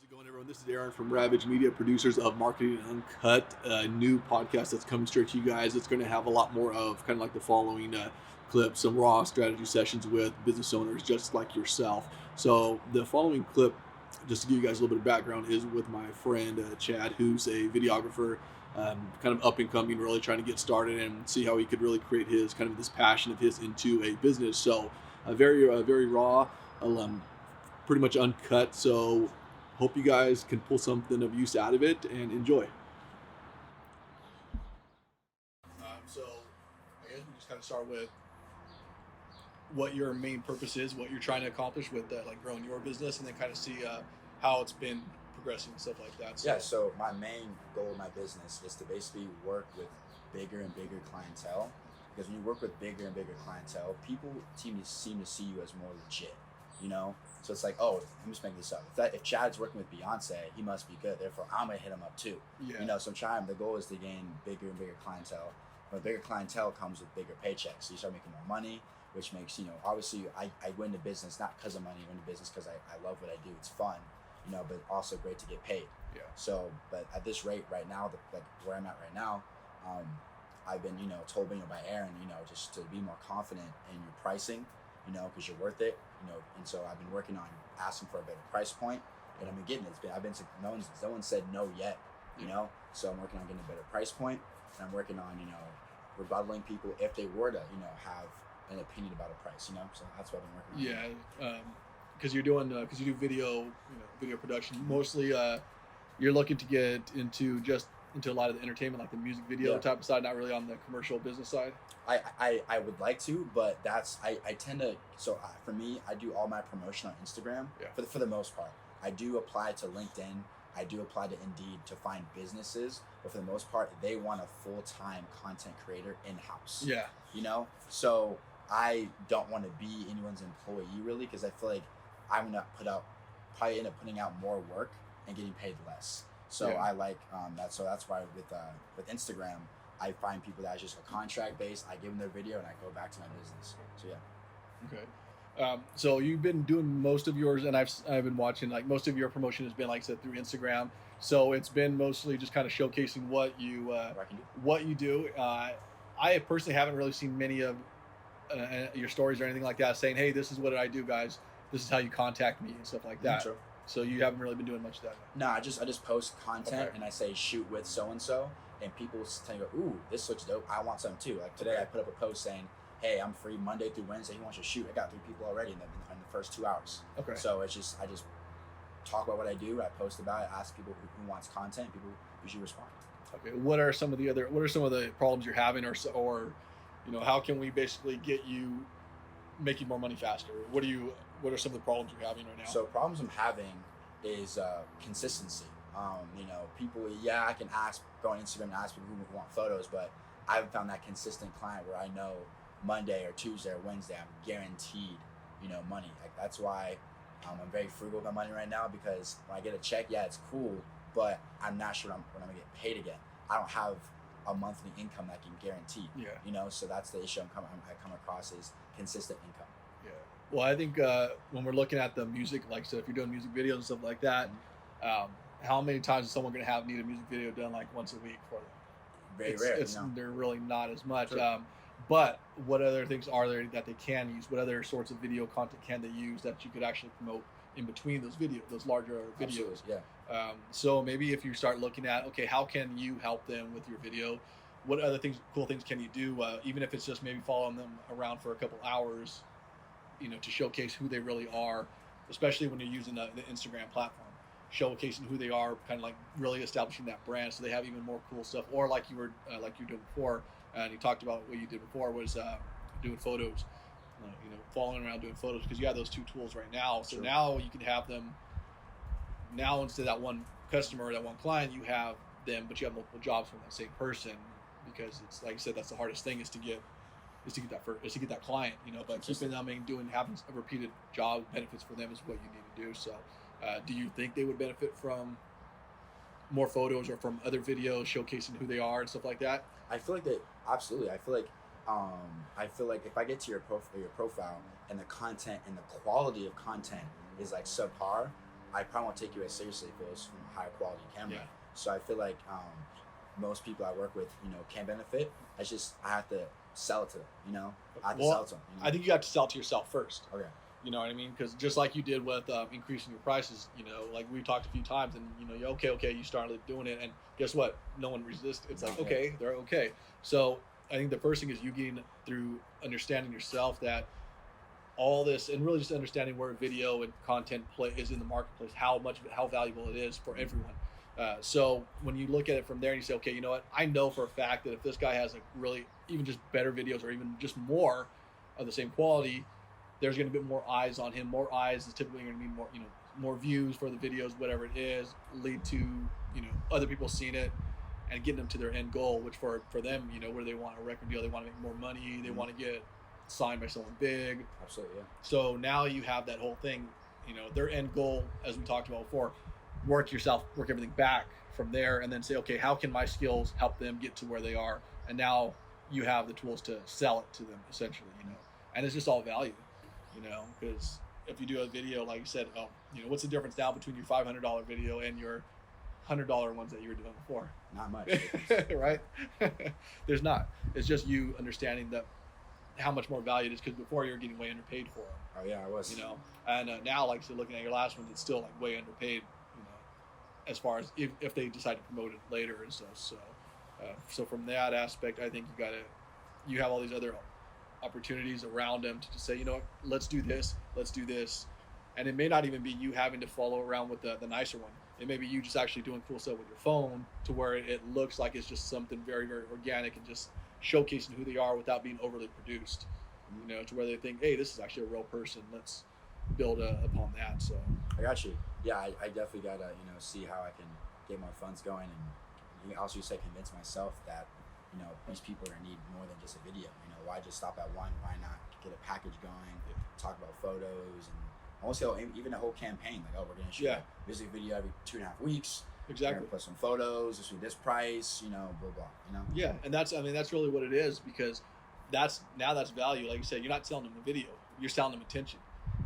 it going, everyone? This is Aaron from Ravage Media, producers of Marketing Uncut, a new podcast that's coming straight to you guys. It's going to have a lot more of kind of like the following clips, some raw strategy sessions with business owners just like yourself. So the following clip, just to give you guys a little bit of background, is with my friend Chad, who's a videographer, kind of up and coming, really trying to get started and see how he could really create his kind of this passion of his into a business. So very raw. Pretty much uncut. So hope you guys can pull something of use out of it and enjoy. So I guess we just kind of start with what your main purpose is, what you're trying to accomplish with like growing your business, and then kind of see how it's been progressing and stuff like that. Yeah, so my main goal of my business is to basically work with bigger and bigger clientele. Because when you work with bigger and bigger clientele, people seem to see you as more legit, you know? So it's like, oh, I'm just making this up. If Chad's working with Beyonce, he must be good. Therefore, I'm gonna hit him up too. Yeah. You know, so the goal is to gain bigger and bigger clientele. But bigger clientele comes with bigger paychecks. So you start making more money, which makes, obviously I go into business not because of money, I go into business because I love what I do. It's fun, but also great to get paid. Yeah. So, but at this rate right now, like where I'm at right now, I've been, told by Aaron, just to be more confident in your pricing, because you're worth it, and so I've been working on asking for a better price point, and I've been getting it. No one said no yet, so I'm working on getting a better price point, and I'm working on, rebuttaling people if they were to, have an opinion about a price, so that's what I've been working on. Yeah. Because you're doing, because you do video, video production, mostly you're looking to get into a lot of the entertainment, like the music video type of side, not really on the commercial business side. I would like to, but I tend to, for me, I do all my promotion on Instagram for the most part. I do apply to LinkedIn, I do apply to Indeed to find businesses, but for the most part, they want a full-time content creator in-house. Yeah. So I don't want to be anyone's employee really, because I feel like I'm gonna probably end up putting out more work and getting paid less. So I like that. So that's why with Instagram, I find people that are just a contract based. I give them their video and I go back to my business. So yeah. Okay. So you've been doing most of yours, and I've been watching, like, most of your promotion has been, like I said, through Instagram. So it's been mostly just kind of showcasing what you do. I personally haven't really seen many of your stories or anything like that saying, hey, this is what I do, guys. This is how you contact me and stuff like that. True. So you haven't really been doing much of that. No, I just post content and I say shoot with so and so, and people tell you, ooh, this looks dope. I want some too. Like today, I put up a post saying, hey, I'm free Monday through Wednesday. Who wants to shoot? I got 3 people already in the first 2 hours. Okay. So I just talk about what I do. I post about it. Ask people who wants content. People usually respond. Okay. What are some of the problems you're having, or how can we basically get you making more money faster? What are some of the problems you're having right now? So problems I'm having is consistency. People, I can go on Instagram and ask people who want photos, but I haven't found that consistent client where I know Monday or Tuesday or Wednesday I'm guaranteed, money. Like that's why I'm very frugal with my money right now, because when I get a check, it's cool, but I'm not sure when I'm gonna get paid again. I don't have a monthly income that I can guarantee. Yeah. So that's the issue I come across is consistent income. Yeah. Well, I think when we're looking at the music, like I said, if you're doing music videos and stuff like that, how many times is someone going to need a music video done like once a week for them? Very rare. They're really not as much. But what other things are there that they can use? What other sorts of video content can they use that you could actually promote in between those larger videos? Absolutely, yeah. So maybe if you start looking at, okay, how can you help them with your video? What other cool things can you do? Even if it's just maybe following them around for a couple hours, to showcase who they really are, especially when you're using the Instagram platform, showcasing who they are, kind of like really establishing that brand, so they have even more cool stuff. Or like you were doing before, and you talked about what you did before was doing photos, following around doing photos, because you have those 2 tools right now. So now you can have them. Now instead of that one customer, that one client, you have them, but you have multiple jobs from that same person, because it's like I said, that's the hardest thing is to get that client, but keeping them and having a repeated job benefits for them is what you need to do. So do you think they would benefit from more photos or from other videos showcasing who they are and stuff like that? I feel like that absolutely. I feel like if I get to your profile and the content and the quality of content is like subpar, I probably won't take you as seriously if it was from a higher quality camera. Yeah. So I feel like most people I work with, can benefit. It's just I have to sell it to them. I have to sell it to them. I think you have to sell it to yourself first. Okay. You know what I mean? Because just like you did with increasing your prices, like we've talked a few times, and you're okay, you started doing it, and guess what? No one resists. It's like, okay, they're okay. So I think the first thing is you getting through understanding yourself that all this, and really just understanding where video and content is in the marketplace, how valuable it is for everyone. So when you look at it from there and you say, okay, you know what? I know for a fact that if this guy has a really even just better videos or even just more of the same quality, there's going to be more eyes on him. More eyes is typically going to mean more, more views for the videos, whatever it is, lead to, other people seeing it and getting them to their end goal, which for them, where they want a record deal, they want to make more money, they want to get signed by someone big. Absolutely, yeah. So now you have that whole thing, their end goal, as we talked about before, work everything back from there, and then say, okay, how can my skills help them get to where they are? And now you have the tools to sell it to them, essentially, and it's just all value, because if you do a video, like you said, what's the difference now between your $500 video and your $100 ones that you were doing before? Not much. Right? There's not. It's just you understanding that how much more value it is, because before you were getting way underpaid for them. Oh yeah, I was. And now, like, so looking at your last one, it's still like way underpaid, as far as if they decide to promote it later and stuff. So from that aspect, I think you have all these other opportunities around them to just say, let's do this, and it may not even be you having to follow around with the nicer one. It may be you just actually doing cool stuff with your phone to where it looks like it's just something very, very organic and just showcasing who they are without being overly produced, to where they think, hey, this is actually a real person. Let's build upon that. So I got you. Yeah, I definitely gotta see how I can get my funds going, and also you said convince myself that these people are gonna need more than just a video. Why just stop at one? Why not get a package going? Talk about photos, and also even a whole campaign, like, oh, we're gonna shoot a music video every 2.5 weeks. Exactly. Put some photos. This will be this price. Blah blah. Yeah, and that's really what it is, because that's value. Like you said, you're not selling them a video. You're selling them attention.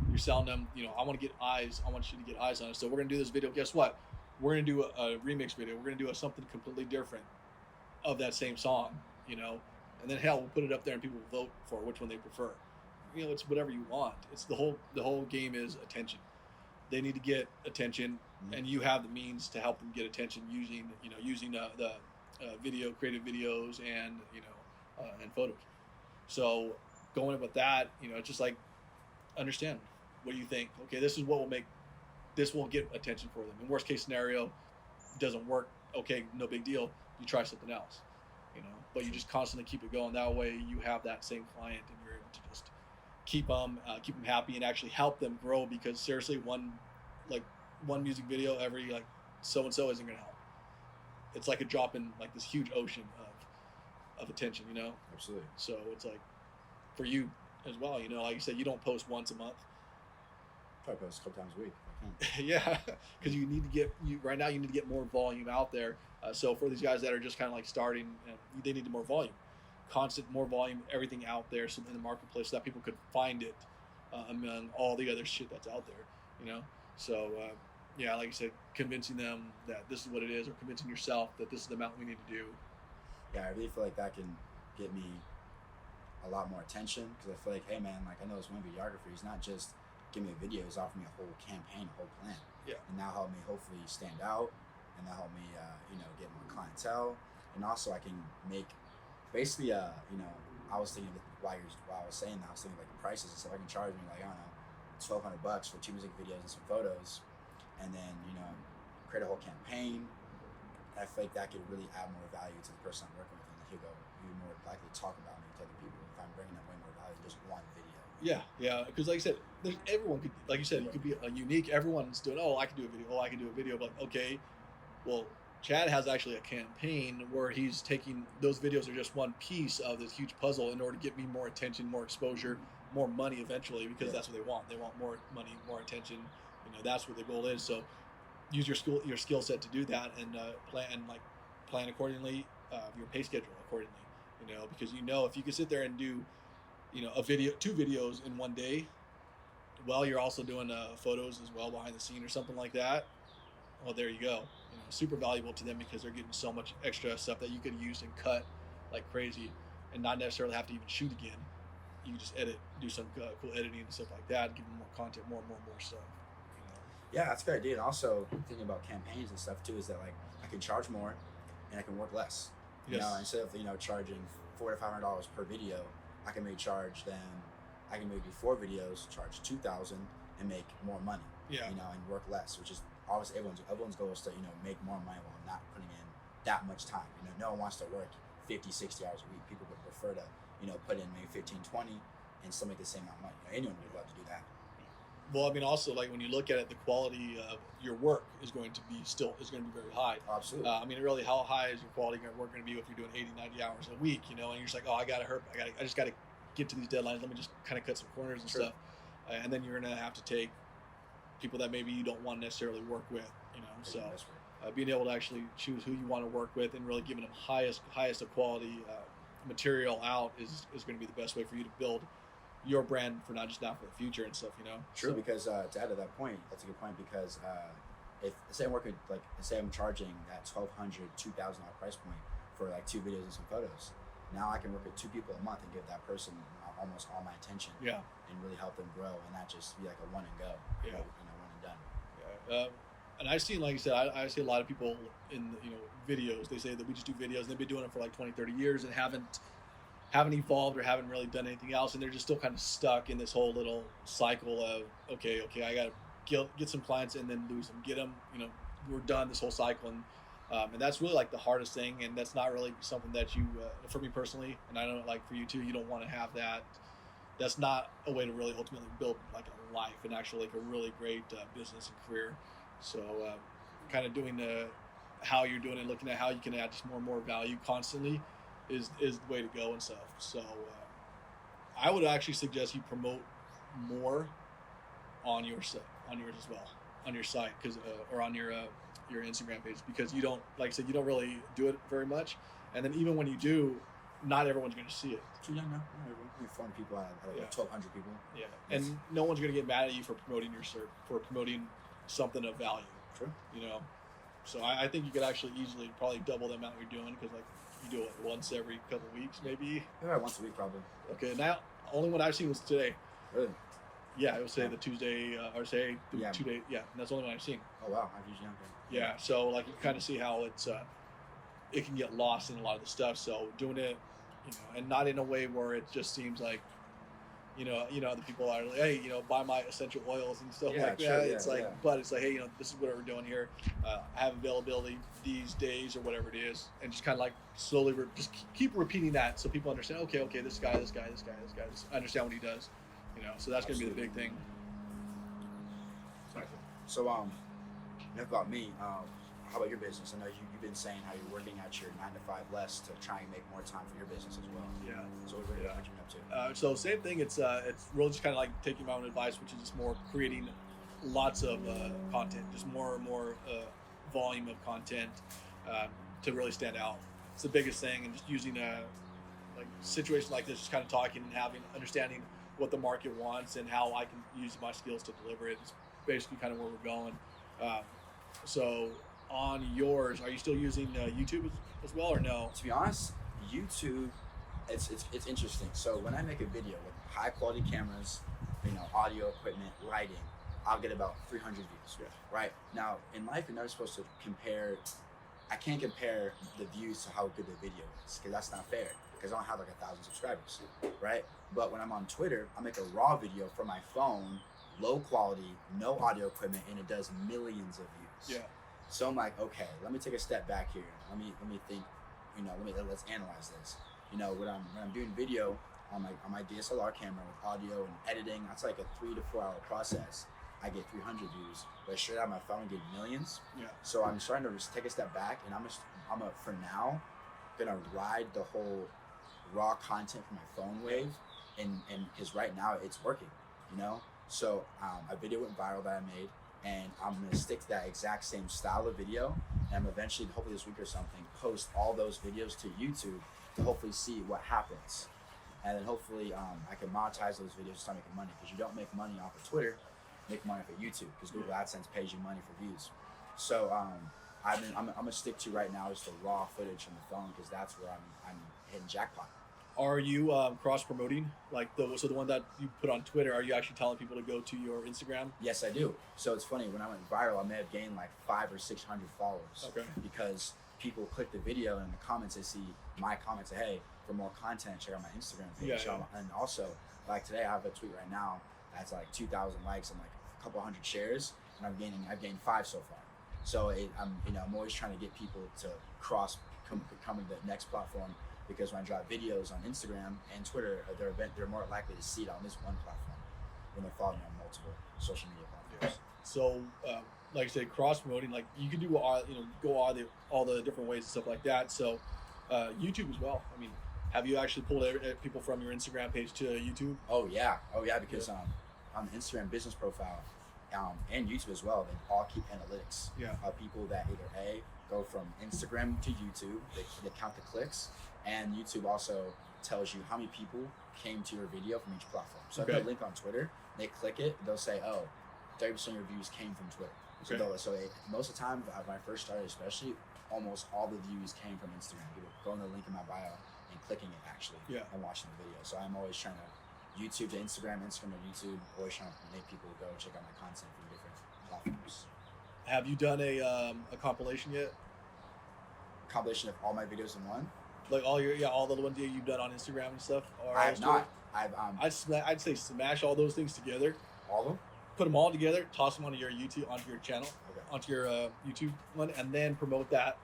You're selling them, I want to get eyes. I want you to get eyes on it. So we're gonna do this video. Guess what? We're gonna do a remix video. We're gonna do something completely different of that same song. And then hell, we'll put it up there and people will vote for which one they prefer. It's whatever you want. It's the whole game is attention. They need to get attention, and you have the means to help them get attention using the video, creative videos, and and photos. So going with that, it's just like, understand, what do you think? Okay, this is what will get attention for them. In worst case scenario, it doesn't work. Okay, no big deal. You try something else, but you just constantly keep it going. That way you have that same client, and you're able to just keep them happy and actually help them grow, because seriously, one music video every so and so isn't going to help. It's like a drop in this huge ocean of attention, Absolutely. So it's like for you as well, like you said, you don't post once a month. Probably post a couple times a week if I can. Yeah, because you need to get more volume out there. So for these guys that are just kind of starting, they need more volume, more volume, everything out there, so in the marketplace, so that people could find it among all the other shit that's out there, So like you said, convincing them that this is what it is, or convincing yourself that this is the amount we need to do. Yeah, I really feel like that can get me a lot more attention, because I feel like, hey man, I know this one videographer, he's not just give me a video, he's offering me a whole campaign, a whole plan. Yeah. And that'll help me hopefully stand out, and that'll help me get more clientele, and also I can make basically I was thinking while I was saying that, I was thinking the prices and stuff. I can charge me I don't know, $1,200 for 2 music videos and some photos, and then create a whole campaign. I feel like that could really add more value to the person I'm working with, and he'll more likely to talk about me to other people if I'm bringing them way more value than just one video. Yeah, because like I said, everyone could, like you said, you could be a unique. Everyone's doing, I can do a video. I can do a video. But okay, well, Chad has actually a campaign where he's taking those videos are just one piece of this huge puzzle in order to get me more attention, more exposure, more money eventually, because that's what they want. They want more money, more attention. That's what the goal is. So use your skill set to do that, and plan accordingly, your pay schedule accordingly. Because if you can sit there and do a video, 2 videos in one day, while you're also doing photos as well behind the scene or something like that, well, there you go. Super valuable to them because they're getting so much extra stuff that you could use and cut like crazy, and not necessarily have to even shoot again. You can just edit, do some cool editing and stuff like that, give them more content, more stuff. Yeah, that's a good idea. And also thinking about campaigns and stuff too is that like I can charge more and I can work less. You Yes. know, instead of charging $400 to $500 per video, I can maybe charge them. I can maybe do 4 videos, charge 2,000, and make more money. Yeah. And work less, which is obviously everyone's goal is to make more money while not putting in that much time. No one wants to work 50, 60 hours a week. People would prefer to put in maybe 15, 20 and still make the same amount of money. Anyone would love to do that. Well, I mean, also like when you look at it, the quality of your work is going to be very high. Absolutely. I mean, really, how high is your quality of your work going to be if you're doing 80, 90 hours a week? And you're just like, oh, I just got to get to these deadlines. Let me just kind of cut some corners and Sure. stuff. And then you're going to have to take people that maybe you don't want to necessarily work with. So being able to actually choose who you want to work with and really giving them highest of quality material out is going to be the best way for you to build your brand for not just now, for the future and stuff. True, So, because to add to that point, that's a good point because if say I'm working say I'm charging that $1,200, $2,000 price point for like 2 videos and some photos, now I can work with 2 people a month and give that person almost all my attention. Yeah. And really help them grow and not just be like a one and go. Yeah. One and done. Yeah. And I've seen, like you said, I see a lot of people in videos. They say that we just do videos, and they've been doing it for like 20, 30 years and haven't evolved or haven't really done anything else, and they're just still kind of stuck in this whole little cycle of okay, I gotta get some clients and then lose them, get them, we're done this whole cycle, and that's really like the hardest thing, and that's not really something that you, for me personally, and I know like for you too, you don't want to have that. That's not a way to really ultimately build like a life and actually like a really great business and career. So kind of doing how you're doing it, looking at how you can add just more and more value constantly is the way to go and stuff. So I would actually suggest you promote more on yours as well, on your site, because or on your Instagram page, because you don't, like I said, you don't really do it very much, and then even when you do, not everyone's going to see it. True, no, we 400 people out of 1,200 people. Yeah, and no one's going to get mad at you for promoting for promoting something of value. True. So I think you could actually easily probably double the amount you're doing, because like you do it once every couple of weeks, maybe. Yeah, once a week probably. Okay, now only one I've seen was today. Really? Yeah, I would say the Tuesday, or say the 2 days. Yeah, and that's the only one I've seen. Oh wow, I've usually Yeah, so like you kind of see how it can get lost in a lot of the stuff. So doing it, and not in a way where it just seems like, the people are like, hey, buy my essential oils and stuff like that. Sure, It's like, but it's like, hey, this is what we're doing here. I have availability these days or whatever it is, and just kind of like slowly just keep repeating that so people understand. Okay, this guy, I understand what he does. So that's going to be the big thing. So enough about me. How about your business? I know you've been saying how you're working at your 9 to 5 less to try and make more time for your business as well. Yeah. So what are you up to? So same thing. It's really just kind of like taking my own advice, which is just more creating lots of content, just more and more volume of content to really stand out. It's the biggest thing, and just using like situations like this, just kind of talking and understanding what the market wants and how I can use my skills to deliver it. It's basically kind of where we're going. So on yours, are you still using YouTube as well, or no? To be honest, YouTube, it's interesting. So when I make a video with high quality cameras, audio equipment, lighting, I'll get about 300 views. Yeah. Right now in life, you're never supposed to compare. I can't compare the views to how good the video is, because that's not fair, because I don't have like 1,000 subscribers, right? But when I'm on Twitter, I make a raw video from my phone, low quality, no audio equipment, and it does millions of views. Yeah. So I'm like, okay, let me take a step back here. Let me think. Let's analyze this. When I'm doing video on my DSLR camera with audio and editing, that's like a 3 to 4 hour process. I get 300 views, but straight out my phone, I get millions. Yeah. So I'm starting to just take a step back, and I'm for now gonna ride the whole raw content from my phone wave, and because right now it's working, So a video went viral that I made, and I'm gonna stick to that exact same style of video, and I'm eventually, hopefully this week or something, post all those videos to YouTube to hopefully see what happens. and then hopefully I can monetize those videos and start making money, because you don't make money off of Twitter, you make money off of YouTube, because Google AdSense pays you money for views. So I'm gonna stick to right now is the raw footage from the phone, because that's where I'm hitting jackpot. Are you cross promoting, like the one that you put on Twitter? Are you actually telling people to go to your Instagram? Yes, I do. So it's funny, when I went viral, I may have gained like 500 or 600 followers. Okay. Because people click the video, and in the comments they see my comments say, hey, for more content, check out my Instagram page. Yeah. And also, like today, I have a tweet right now that's like 2,000 likes and like a couple hundred shares, and I've gained 5 so far. So I'm always trying to get people to coming to the next platform, because when I drop videos on Instagram and Twitter, they're more likely to see it on this one platform when they're following me on multiple social media platforms. So, like I said, cross promoting, like you can do all the different ways and stuff like that. So, YouTube as well. I mean, have you actually pulled people from your Instagram page to YouTube? Oh yeah, because on the Instagram business profile, and YouTube as well, they all keep analytics of people that either A, go from Instagram to YouTube, they count the clicks, and YouTube also tells you how many people came to your video from each platform. So if they link on Twitter, they click it, they'll say, oh, 30% of your views came from Twitter. Most of the time, when I first started especially, almost all the views came from Instagram. People going to the link in my bio and clicking it actually, and watching the video. So I'm always trying to YouTube to Instagram, Instagram to YouTube, always trying to make people go check out my content from different platforms. Have you done a compilation yet? Compilation of all my videos in one? Like all the ones that you've done on Instagram and stuff? Or I have not. I'd say smash all those things together. All of them? Put them all together, toss them onto your channel, onto your YouTube one, and then promote that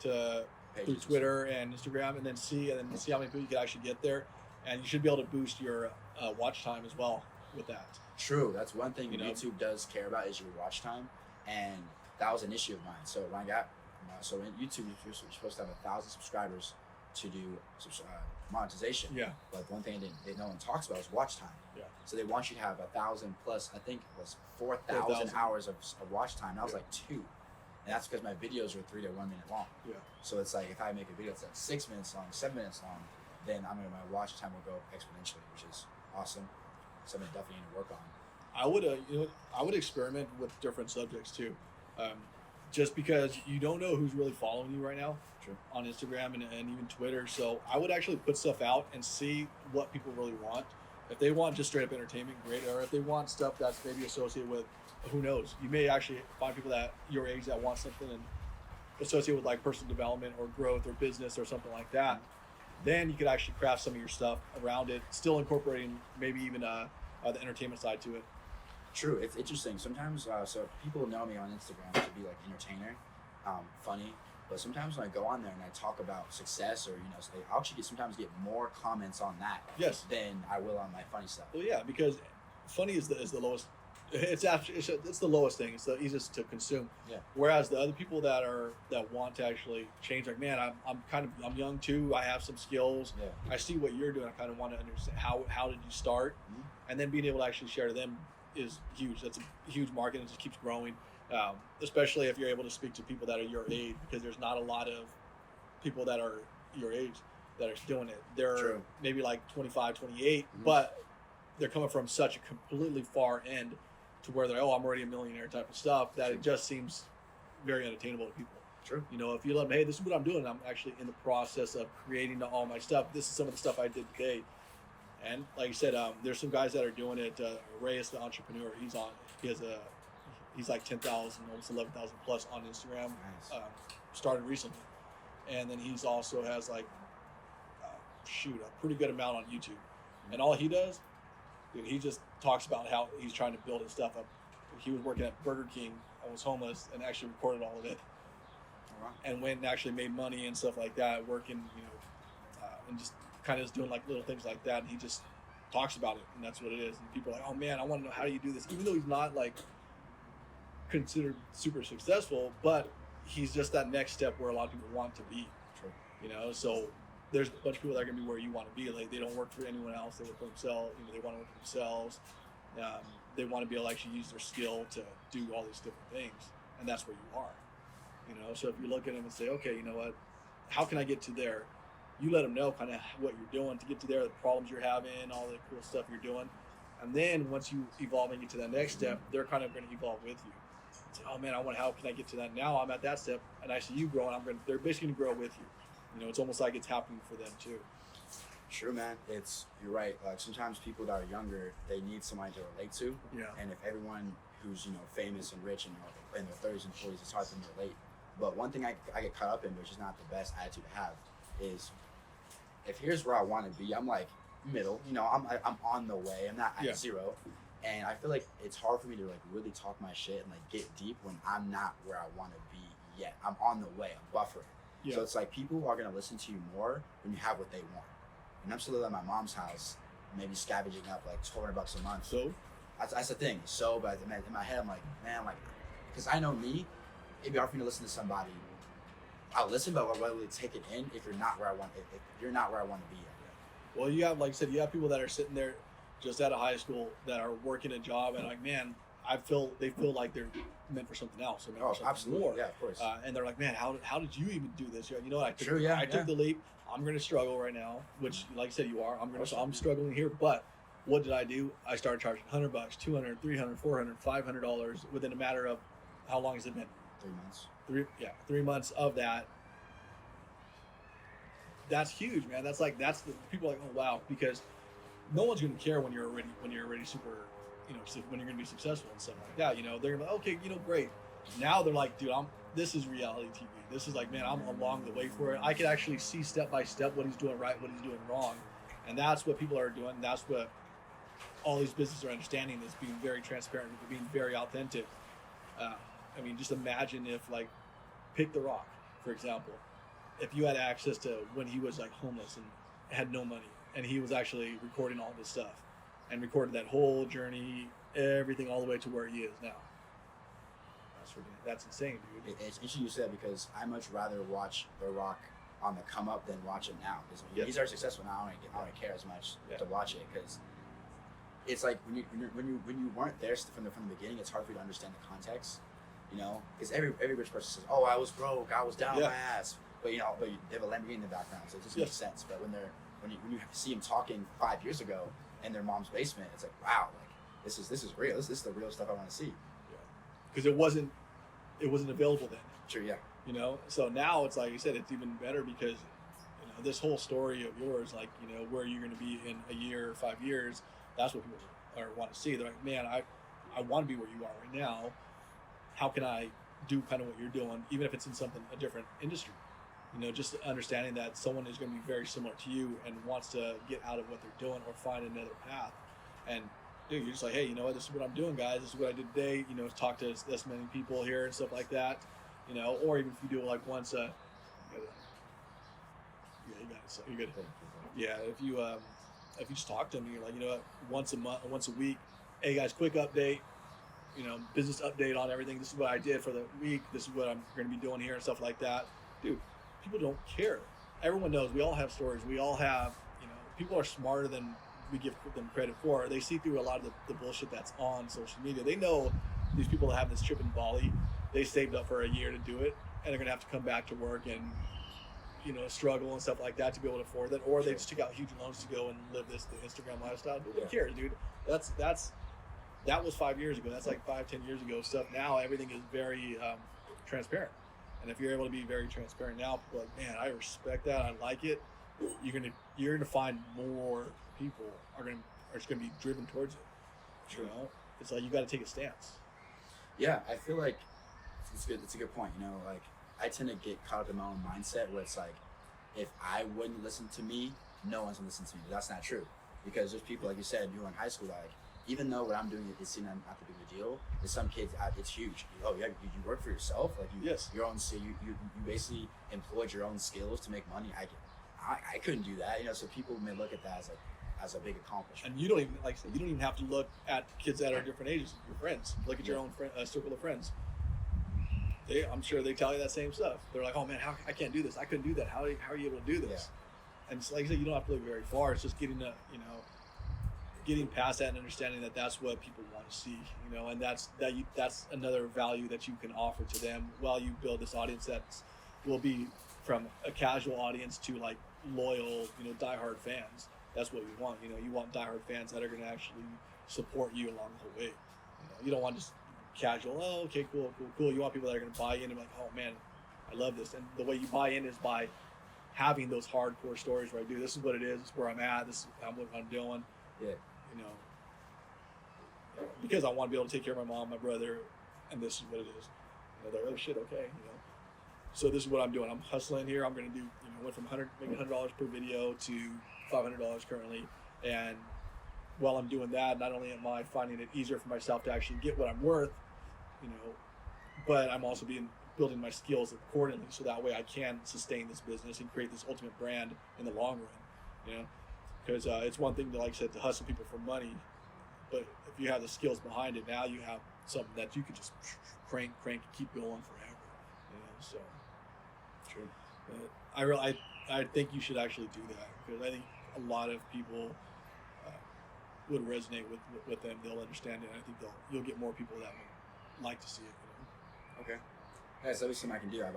through Twitter and Instagram, and then see how many people you can actually get there, and you should be able to boost your watch time as well with that. True, that's one thing YouTube does care about, is your watch time, and that was an issue of mine. So when I got in YouTube, you're supposed to have 1,000 subscribers to do monetization. Yeah. But one thing no one talks about is watch time. Yeah. So they want you to have 1,000 plus, I think it was 4,000 hours of watch time. And I was like 2. And that's because my videos are 3 to 1 minute long. Yeah. So it's like if I make a video that's like 6 minutes long, 7 minutes long, then my watch time will go exponentially, which is awesome. Something I definitely need to work on. I would experiment with different subjects too. Just because you don't know who's really following you right now. True. On Instagram and even Twitter. So I would actually put stuff out and see what people really want. If they want just straight up entertainment, great. Or if they want stuff that's maybe associated with, who knows, you may actually find people that your age that want something and associated with like personal development or growth or business or something like that. Then you could actually craft some of your stuff around it, still incorporating maybe even the entertainment side to it. True, it's interesting. Sometimes, so people know me on Instagram to be like entertainer, funny. But sometimes when I go on there and I talk about success, or I'll actually sometimes get more comments on that than I will on my funny stuff. Well, yeah, because funny is the lowest. It's the lowest thing. It's the easiest to consume. Yeah. Whereas the other people that want to actually change, like, man, I'm young too. I have some skills. Yeah. I see what you're doing. I kind of want to understand how did you start, and then being able to actually share to them is huge. That's a huge market, and it just keeps growing. Especially if you're able to speak to people that are your age, because there's not a lot of people that are your age that are doing it. They're maybe like 25, 28, but they're coming from such a completely far end to where they're, I'm already a millionaire type of stuff, that it just seems very unattainable to people. True. If you let them, hey, this is what I'm doing. I'm actually in the process of creating all my stuff. This is some of the stuff I did today. And like I said, there's some guys that are doing it. Reyes, the entrepreneur, he's like 10,000, almost 11,000 plus on Instagram. Nice. Started recently, and then he's also has like a pretty good amount on YouTube. And all he does, he just talks about how he's trying to build his stuff up. He was working at Burger King. I was homeless, and actually recorded all of it, and went and actually made money and stuff like that, working, and just kind of is doing like little things like that. And he just talks about it, and that's what it is. And people are like, oh man, I want to know, how do you do this? Even though he's not like considered super successful, but he's just that next step where a lot of people want to be. True. So there's a bunch of people that are gonna be where you want to be. Like, they don't work for anyone else, they work for themselves. They want to work for themselves. They want to be able to actually use their skill to do all these different things, and that's where you are. So if you look at them and say, okay, you know what, how can I get to there? You let them know kind of what you're doing to get to there, the problems you're having, all the cool stuff you're doing. And then once you evolve and get to that next step, they're kind of going to evolve with you. It's like, oh man, how can I get to that? Now I'm at that step and I see you grow, and they're basically going to grow with you. You know, it's almost like it's happening for them too. True, man. You're right. Like sometimes people that are younger, they need somebody to relate to. Yeah. And if everyone who's famous and rich and in their 30s and 40s, it's hard for them to relate. But one thing I get caught up in, which is not the best attitude to have, is if here's where I want to be, I'm like middle. I'm on the way. I'm not at zero. And I feel like it's hard for me to like really talk my shit and like get deep when I'm not where I want to be yet. I'm on the way. I'm buffering. Yeah. So it's like people are gonna listen to you more when you have what they want. And I'm still at my mom's house, maybe scavenging up like $200 a month. So that's the thing. So, but in my head, I'm like, man, like, because I know me, it'd be hard for me to listen to somebody. I'll listen, but I'll really take it in if you're not where I want. If you're not where I want to be yet. Well, you have, like I said, you have people that are sitting there just out of high school that are working a job, and like, man, they feel like they're meant for something else. Or meant for something absolutely, more. Yeah, of course. And they're like, man, how did you even do this? You know, I took the leap. I'm going to struggle right now, which, like I said, you are. I'm struggling here, but what did I do? I started charging $100, $200, $300, $400, $500 within a matter of how long has it been? 3 months. 3 months of that. That's huge, man. That's the people are like, oh wow, because no one's going to care when you're already super, when you're going to be successful and stuff like that. They're gonna be like, okay, great. Now they're like, dude, this is reality TV. This is like, man, I'm along the way for it. I can actually see step by step what he's doing right, what he's doing wrong, and that's what people are doing. That's what all these businesses are understanding, is being very transparent, being very authentic. Just imagine if, like, pick The Rock, for example. If you had access to when he was like homeless and had no money, and he was actually recording all this stuff and recorded that whole journey, everything all the way to where he is now. That's insane, dude. It's interesting you said that, because I much rather watch The Rock on the come up than watch him now. Because he's already successful now, I don't care as much to watch it, because it's like when you weren't there from the beginning, it's hard for you to understand the context. Because every rich person says, "Oh, I was broke, I was down my ass," but they have a Lamborghini in the background, so it just makes sense. But when you see him talking 5 years ago in their mom's basement, it's like, wow, like this is real. This is the real stuff I want to see. Because it wasn't available then. Sure, yeah. So now it's like you said, it's even better, because this whole story of yours, like, where you're going to be in a year or 5 years, that's what people want to see. They're like, man, I want to be where you are right now. How can I do kind of what you're doing, even if it's in a different industry? Just understanding that someone is going to be very similar to you and wants to get out of what they're doing or find another path. And dude, you're just like, hey, you know what? This is what I'm doing, guys. This is what I did today. Talk to this many people here and stuff like that. Or even if you do it like once. You got it. So you're good. Yeah, if you just talk to them, you're like, you know what? Once a month, once a week. Hey guys, quick update. Business update on everything. This is what I did for the week. This is what I'm going to be doing here and stuff like that. Dude, people don't care. Everyone knows. We all have stories. We all have. People are smarter than we give them credit for. They see through a lot of the bullshit that's on social media. They know these people that have this trip in Bali, they saved up for a year to do it, and they're gonna have to come back to work and struggle and stuff like that to be able to afford it, or they just took out huge loans to go and live the Instagram lifestyle. Nobody cares, dude. That was 5 years ago. That's like 5-10 years ago stuff. Now everything is very transparent, and if you're able to be very transparent now, people are like, man, I respect that. I like it. You're gonna find more people are just gonna be driven towards it. True. It's like you got to take a stance. Yeah, I feel like it's good. It's a good point. Like I tend to get caught up in my own mindset where it's like, if I wouldn't listen to me, no one's gonna listen to me. But that's not true, because there's people, like you said, you were in high school. Like, even though what I'm doing is seen not to be a deal, to some kids it's huge. Oh yeah, you work for yourself. Like your own. You basically employed your own skills to make money. I couldn't do that. So people may look at that as a big accomplishment. And you don't even have to look at kids that are different ages. Your friends, look at your own circle of friends. I'm sure they tell you that same stuff. They're like, oh man, I can't do this. I couldn't do that. How are you able to do this? Yeah. And it's like I said, you don't have to look very far. It's just getting past that and understanding that that's what people want to see. And that's another value that you can offer to them while you build this audience that will be from a casual audience to like loyal, diehard fans. That's what we want. You want diehard fans that are going to actually support you along the whole way. You don't want just casual. Oh, okay, cool. You want people that are going to buy in and be like, oh man, I love this. And the way you buy in is by having those hardcore stories where this is what it is. This is where I'm at. This is what I'm doing. Yeah. Because I want to be able to take care of my mom, my brother, and this is what it is. They're, oh shit, okay. So this is what I'm doing. I'm hustling here. I'm going to do, went from making $100 per video to $500 currently. And while I'm doing that, not only am I finding it easier for myself to actually get what I'm worth, but I'm also building my skills accordingly, so that way I can sustain this business and create this ultimate brand in the long run. Because it's one thing to, like I said, to hustle people for money, but if you have the skills behind it, now you have something that you can just crank, and keep going forever. So true. I think you should actually do that, because I think a lot of people would resonate with them. They'll understand it. And I think you'll get more people that would like to see it. Okay. That's always something I can do. I've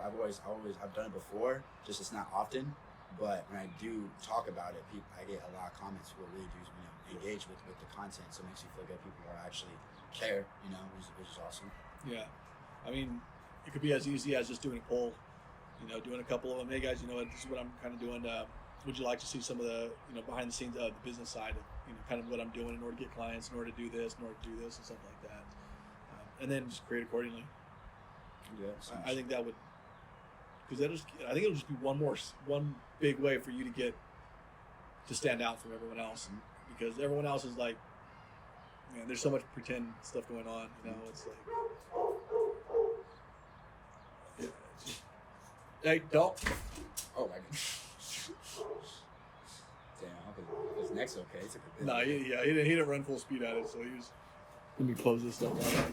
done it before, just it's not often. But when I do talk about it, I get a lot of comments who really do engage with the content. So it makes you feel good. People are actually care, which is awesome. Yeah, I mean, it could be as easy as just doing a poll. Doing a couple of them. Hey guys, this is what I'm kind of doing. Would you like to see some of the behind the scenes of the business side of kind of what I'm doing in order to get clients, in order to do this, and stuff like that, and then just create accordingly. Yeah, I think that would, because I think it'll just be one big way for you to stand out from everyone else, because everyone else is like, man, there's so much pretend stuff going on. It's like, yeah, it's just, hey, don't. Oh my god. Damn, I hope his neck's okay. No, he didn't run full speed at it, so he was. Let me close this stuff out.